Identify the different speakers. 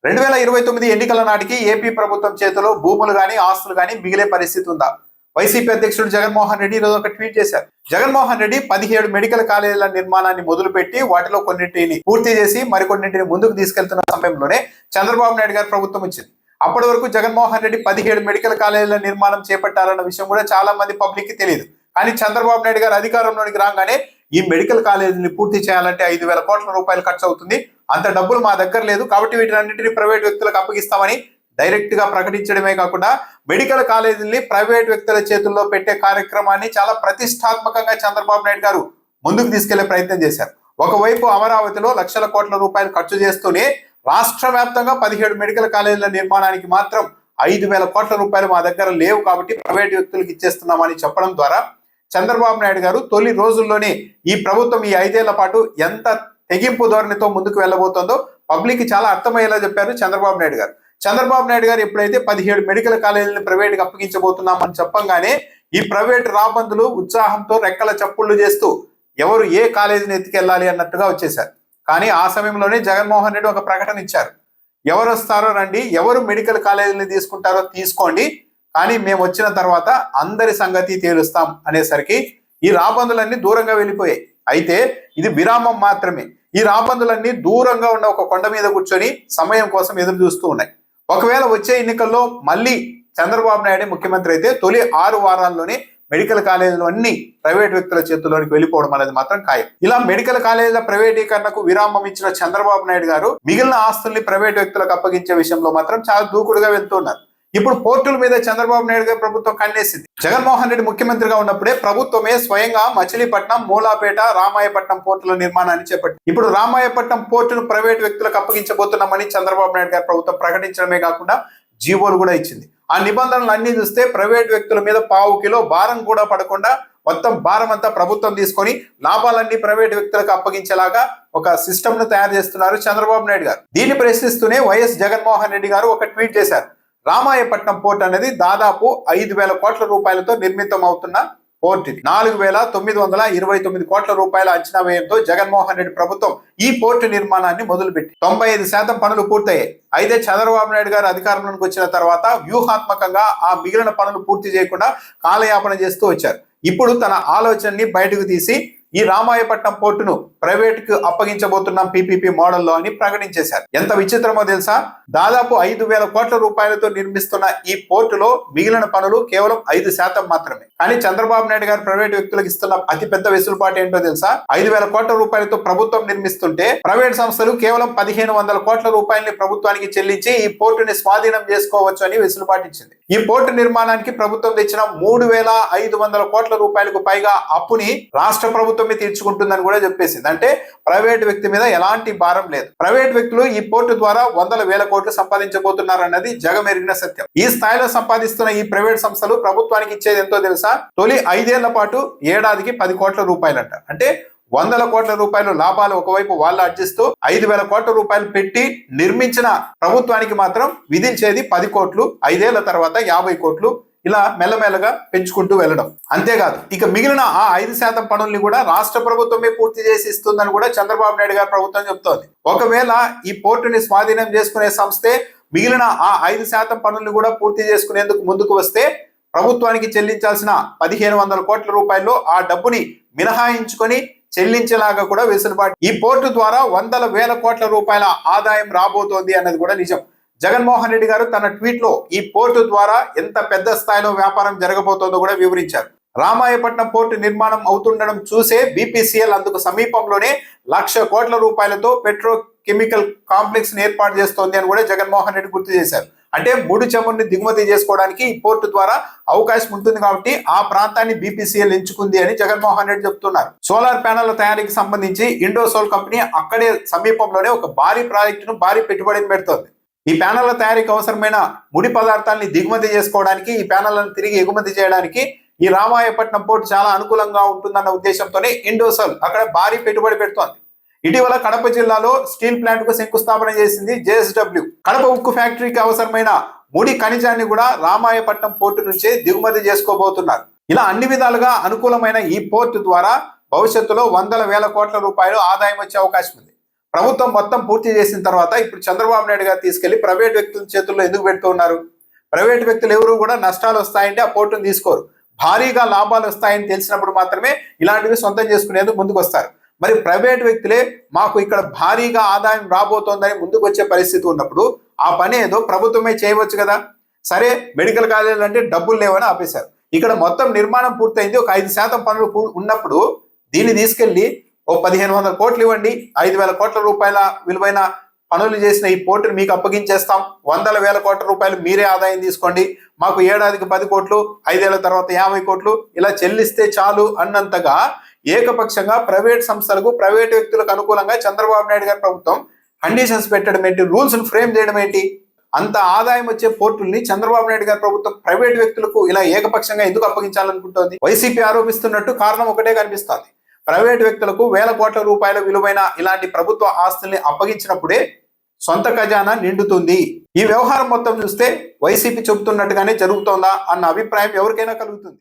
Speaker 1: 2029 ఎన్నికల నాటికి ఏపీ ప్రభుత్వం చేతిలో భూములు గాని ఆస్తులు గాని మిగిలే పరిస్థితి ఉందా? వైసీపీ అధ్యక్షుడు జగన్మోహన్ రెడ్డి ఈరోజు ఒక ట్వీట్ చేశారు. జగన్మోహన్ రెడ్డి 17 మెడికల్ కాలేజీల నిర్మాణాన్ని మొదలుపెట్టి వాటిలో కొన్నింటిని పూర్తి చేసి మరికొన్నింటిని ముందుకు తీసుకెళ్తున్న సమయంలోనే చంద్రబాబు నాయుడు గారి ప్రభుత్వం వచ్చింది. అప్పటి వరకు జగన్మోహన్ రెడ్డి 17 మెడికల్ కాలేజీల నిర్మాణం చేపట్టారన్న విషయం కూడా చాలా మంది పబ్లిక్ కి తెలియదు. కానీ చంద్రబాబు నాయుడు గారు అధికారంలోనికి రాగానే ఈ మెడికల్ కాలేజీని పూర్తి చేయాలంటే 5,000 కోట్ల రూపాయలు ఖర్చు అవుతుంది, అంత డబ్బులు మా దగ్గర లేదు కాబట్టి వీటినన్నింటినీ ప్రైవేట్ వ్యక్తులకు అప్పగిస్తామని డైరెక్ట్ గా ప్రకటించడమే కాకుండా మెడికల్ కాలేజీని ప్రైవేట్ వ్యక్తుల చేతుల్లో పెట్టే కార్యక్రమాన్ని చాలా ప్రతిష్టాత్మకంగా చంద్రబాబు నాయుడు గారు ముందుకు తీసుకెళ్లే ప్రయత్నం చేశారు. ఒకవైపు అమరావతిలో లక్షల కోట్ల రూపాయలు ఖర్చు చేస్తూనే రాష్ట్ర వ్యాప్తంగా 17 మెడికల్ కాలేజీల నిర్మాణానికి మాత్రం 5,000 కోట్ల రూపాయలు మా దగ్గర లేవు కాబట్టి ప్రైవేట్ వ్యక్తులకు ఇచ్చేస్తున్నామని చెప్పడం ద్వారా చంద్రబాబు నాయుడు గారు తొలి రోజుల్లోనే ఈ ప్రభుత్వం ఈ 5 ఏళ్ల పాటు ఎంత తెగింపు ధోరణితో ముందుకు వెళ్ళబోతోందో పబ్లిక్ కి చాలా అర్థమయ్యేలా చెప్పారు చంద్రబాబు నాయుడు గారు. చంద్రబాబు నాయుడు గారు ఎప్పుడైతే 17 మెడికల్ కాలేజీలను ప్రైవేట్ కి అప్పగించబోతున్నామని చెప్పంగానే ఈ ప్రైవేట్ రాబందులు ఉత్సాహంతో రెక్కల చప్పుళ్లు చేస్తూ ఎవరు ఏ కాలేజీని ఎత్తుకెళ్ళాలి అన్నట్టుగా వచ్చేశారు. కానీ ఆ సమయంలోనే జగన్మోహన్ రెడ్డి ఒక ప్రకటన ఇచ్చారు. ఎవరు వస్తారో రండి, ఎవరు మెడికల్ కాలేజీని తీసుకుంటారో తీసుకోండి, కానీ మేము వచ్చిన తర్వాత అందరి సంగతి తేలుస్తాం అనేసరికి ఈ రాబందులన్నీ దూరంగా వెళ్ళిపోయాయి. అయితే ఇది విరామం మాత్రమే. ఈ రాబందులన్నీ దూరంగా ఉన్న ఒక కొండ మీద కూర్చొని సమయం కోసం ఎదురు చూస్తూ ఉన్నాయి. ఒకవేళ వచ్చే ఎన్నికల్లో మళ్ళీ చంద్రబాబు నాయుడు ముఖ్యమంత్రి అయితే తొలి 6 వారాల్లోనే మెడికల్ కాలేజీలు అన్ని ప్రైవేట్ వ్యక్తుల చేతుల్లోనికి వెళ్ళిపోవడం అనేది మాత్రం ఖాయం. ఇలా మెడికల్ కాలేజీల ప్రైవేటీకరణకు విరామం ఇచ్చిన చంద్రబాబు నాయుడు గారు మిగిలిన ఆస్తుల్ని ప్రైవేట్ వ్యక్తులకు అప్పగించే విషయంలో మాత్రం చాలా దూకుడుగా వెళ్తున్నారు. ఇప్పుడు పోర్టుల మీద చంద్రబాబు నాయుడు గారి ప్రభుత్వం కన్నేసింది. జగన్మోహన్ రెడ్డి ముఖ్యమంత్రిగా ఉన్నప్పుడే ప్రభుత్వమే స్వయంగా మచిలీపట్నం, మూలాపేట, రామాయపట్నం పోర్టుల నిర్మాణాన్ని చేపట్టింది. ఇప్పుడు రామాయపట్నం పోర్టును ప్రైవేట్ వ్యక్తులకు అప్పగించబోతున్నామని చంద్రబాబు నాయుడు గారి ప్రభుత్వం ప్రకటించడమే కాకుండా జీవోలు కూడా ఇచ్చింది. ఆ నిబంధనలు అన్ని చూస్తే ప్రైవేట్ వ్యక్తుల మీద 1/4 కిలో భారం కూడా పడకుండా మొత్తం భారం అంతా ప్రభుత్వం తీసుకొని లాభాలన్నీ ప్రైవేట్ వ్యక్తులకు అప్పగించేలాగా ఒక సిస్టమ్ ను తయారు చేస్తున్నారు చంద్రబాబు నాయుడు గారు. దీన్ని ప్రశ్నిస్తూనే వైఎస్ జగన్మోహన్ రెడ్డి గారు ఒక ట్వీట్ చేశారు. రామాయపట్నం పోర్ట్ అనేది దాదాపు 5,000 కోట్ల రూపాయలతో నిర్మితం అవుతున్న పోర్ట్ ఇది. 4,929 కోట్ల రూపాయల అంచనా వ్యయంతో జగన్మోహన్ రెడ్డి ప్రభుత్వం ఈ పోర్టు నిర్మాణాన్ని మొదలుపెట్టి 95% పనులు పూర్తయ్యాయి. అయితే చంద్రబాబు నాయుడు గారు అధికారంలోకి వచ్చిన తర్వాత వ్యూహాత్మకంగా ఆ మిగిలిన పనులు పూర్తి చేయకుండా కాలయాపన చేస్తూ వచ్చారు. ఇప్పుడు తన ఆలోచనని బయటకు తీసి ఈ రామాయపట్నం పోర్టును ప్రైవేట్ కు అప్పగించబోతున్నాం పీపీపీ మోడల్లో అని ప్రకటించేశారు. ఎంత విచిత్రమో తెలుసా? దాదాపు 5,000 కోట్ల రూపాయలతో నిర్మిస్తున్న ఈ పోర్టులో మిగిలిన పనులు కేవలం 5% మాత్రమే. కానీ చంద్రబాబు నాయుడు గారు ప్రైవేట్ వ్యక్తులకు ఇస్తున్న అతి పెద్ద వెసులుబాటు ఏంటో తెలుసా? 5,000 కోట్ల రూపాయలతో ప్రభుత్వం నిర్మిస్తుంటే ప్రైవేట్ సంస్థలు కేవలం 1,500 కోట్ల రూపాయలని ప్రభుత్వానికి చెల్లించి ఈ పోర్టుని స్వాధీనం చేసుకోవచ్చు అని వెసులుబాటు ఇచ్చింది. ఈ పోర్టు నిర్మాణానికి ప్రభుత్వం తెచ్చిన 3,500 కోట్ల రూపాయలకు పైగా అప్పుని రాష్ట్ర ప్రభుత్వం తీర్చుకుంటుందని కూడా చెప్పేసింది. అంటే ప్రైవేట్ వ్యక్తి మీద ఎలాంటి భారం లేదు. ప్రైవేట్ వ్యక్తులు ఈ పోర్టు ద్వారా 100,000 కోట్లు సంపాదించబోతున్నారు అన్నది జగమెరిగిన సత్యం. ఈ స్థాయిలో సంపాదిస్తున్న ఈ ప్రైవేట్ సంస్థలు ప్రభుత్వానికి ఇచ్చేది ఎంతో తెలుసా? తొలి 5 ఏళ్ల పాటు ఏడాదికి 10 కోట్ల రూపాయలంట. అంటే 100 కోట్ల రూపాయలు లాభాలు ఒకవైపు వాళ్ళు అర్జిస్తూ 5,000 కోట్ల రూపాయలు పెట్టి నిర్మించిన ప్రభుత్వానికి మాత్రం విధించేది 10 కోట్లు, 5 ఏళ్ల తర్వాత 50 కోట్లు, ఇలా మెల్లమెల్లగా పెంచుకుంటూ వెళ్ళడం. అంతేకాదు ఇక మిగిలిన ఆ 5% పనుల్ని కూడా రాష్ట్ర ప్రభుత్వమే పూర్తి చేసి ఇస్తుందని కూడా చంద్రబాబు నాయుడు గారి ప్రభుత్వం చెప్తోంది. ఒకవేళ ఈ పోర్టుని స్వాధీనం చేసుకునే సంస్థే మిగిలిన ఆ 5% పనుల్ని కూడా పూర్తి చేసుకునేందుకు ముందుకు వస్తే ప్రభుత్వానికి చెల్లించాల్సిన 1,500 కోట్ల రూపాయల్లో ఆ డబ్బుని మినహాయించుకొని చెల్లించేలాగా కూడా వెసులుబాటు. ఈ పోర్టు ద్వారా 100,000 కోట్ల రూపాయల ఆదాయం రాబోతోంది అన్నది కూడా నిజం. జగన్మోహన్ రెడ్డి గారు తన ట్వీట్ లో ఈ పోర్టు ద్వారా ఎంత పెద్ద స్థాయిలో వ్యాపారం జరగబోతోందో కూడా వివరించారు. రామాయపట్నం పోర్టు నిర్మాణం అవుతుండడం చూసే బీపీసీఎల్ అందుకు సమీపంలోనే 1,00,000 కోట్ల రూపాయలతో పెట్రోకెమికల్ కాంప్లెక్స్ ని ఏర్పాటు చేస్తోంది అని కూడా జగన్మోహన్ రెడ్డి గుర్తు చేశారు. అంటే ముడి చమురుని దిగుమతి చేసుకోవడానికి ఈ పోర్టు ద్వారా అవకాశం ఉంటుంది కాబట్టి ఆ ప్రాంతాన్ని బీపీసీఎల్ ఎంచుకుంది అని జగన్మోహన్ రెడ్డి చెప్తున్నారు. సోలార్ ప్యానెళ్ల తయారీకి సంబంధించి ఇండోసోల్ కంపెనీ అక్కడే సమీపంలోనే ఒక భారీ ప్రాజెక్టును భారీ పెట్టుబడిని పెడుతోంది. ఈ ప్యానెళ్ల తయారీకి అవసరమైన ముడి పదార్థాలని దిగుమతి చేసుకోవడానికి, ఈ ప్యానెళ్లను తిరిగి ఎగుమతి చేయడానికి ఈ రామాయపట్నం పోర్టు చాలా అనుకూలంగా ఉంటుందన్న ఉద్దేశంతోనే ఇండోసోల్ అక్కడ భారీ పెట్టుబడి పెడుతోంది. ఇటీవల కడప జిల్లాలో స్టీల్ ప్లాంట్ కు శంకుస్థాపన చేసింది జేఎస్డబ్ల్యూ. కడప ఉక్కు ఫ్యాక్టరీకి అవసరమైన ముడి ఖనిజాన్ని కూడా రామాయపట్నం పోర్టు నుంచే దిగుమతి చేసుకోబోతున్నారు. ఇలా అన్ని విధాలుగా అనుకూలమైన ఈ పోర్టు ద్వారా భవిష్యత్తులో 100,000 కోట్ల రూపాయలు ఆదాయం వచ్చే అవకాశం ఉంది. ప్రభుత్వం మొత్తం పూర్తి చేసిన తర్వాత ఇప్పుడు చంద్రబాబు నాయుడు గారు తీసుకెళ్లి ప్రైవేట్ వ్యక్తుల చేతుల్లో ఎందుకు పెడుతూ ఉన్నారు? ప్రైవేట్ వ్యక్తులు ఎవరు కూడా నష్టాలు వస్తాయంటే ఆ పోర్టును తీసుకోరు. భారీగా లాభాలు వస్తాయని తెలిసినప్పుడు మాత్రమే ఇలాంటివి సొంతం చేసుకునేందుకు ముందుకు వస్తారు. మరి ప్రైవేట్ వ్యక్తులే మాకు ఇక్కడ భారీగా ఆదాయం రాబోతోందని ముందుకు వచ్చే పరిస్థితి ఉన్నప్పుడు ఆ పని ఏదో ప్రభుత్వమే చేయవచ్చు కదా. సరే, మెడికల్ కాలేజీలు అంటే డబ్బులు లేవని ఆపేశారు. ఇక్కడ మొత్తం నిర్మాణం పూర్తయింది, ఒక 5% పనులు ఉన్నప్పుడు దీన్ని తీసుకెళ్లి ఓ 1500 కోట్లు ఇవ్వండి, 5000 కోట్ల రూపాయల విలువైన పనులు చేసిన ఈ పోర్టును మీకు అప్పగించేస్తాం, 100,000 కోట్ల రూపాయలు మీరే ఆదాయం తీసుకోండి, మాకు ఏడాదికి 10 కోట్లు, 5 ఏళ్ల తర్వాత 50 కోట్లు ఇలా చెల్లిస్తే చాలు అన్నంతగా ఏకపక్షంగా ప్రైవేట్ సంస్థలకు, ప్రైవేట్ వ్యక్తులకు అనుకూలంగా చంద్రబాబు నాయుడు గారి ప్రభుత్వం కండిషన్స్ పెట్టడం ఏంటి, రూల్స్ ఫ్రేమ్ చేయడం ఏంటి? అంత ఆదాయం వచ్చే పోర్టుల్ని చంద్రబాబు నాయుడు గారి ప్రభుత్వం ప్రైవేట్ వ్యక్తులకు ఇలా ఏకపక్షంగా ఎందుకు అప్పగించాలనుకుంటోంది? వైసీపీ ఆరోపిస్తున్నట్టు కారణం ఒకటే కనిపిస్తోంది. ప్రైవేట్ వ్యక్తులకు 1000 కోట్ల రూపాయల విలువైన ఇలాంటి ప్రభుత్వ ఆస్తుల్ని అప్పగించినప్పుడే సొంత ఖజానా నిండుతుంది. ఈ వ్యవహారం మొత్తం చూస్తే వైసీపీ చెబుతున్నట్టుగానే జరుగుతోందా అన్న అభిప్రాయం ఎవరికైనా కలుగుతుంది.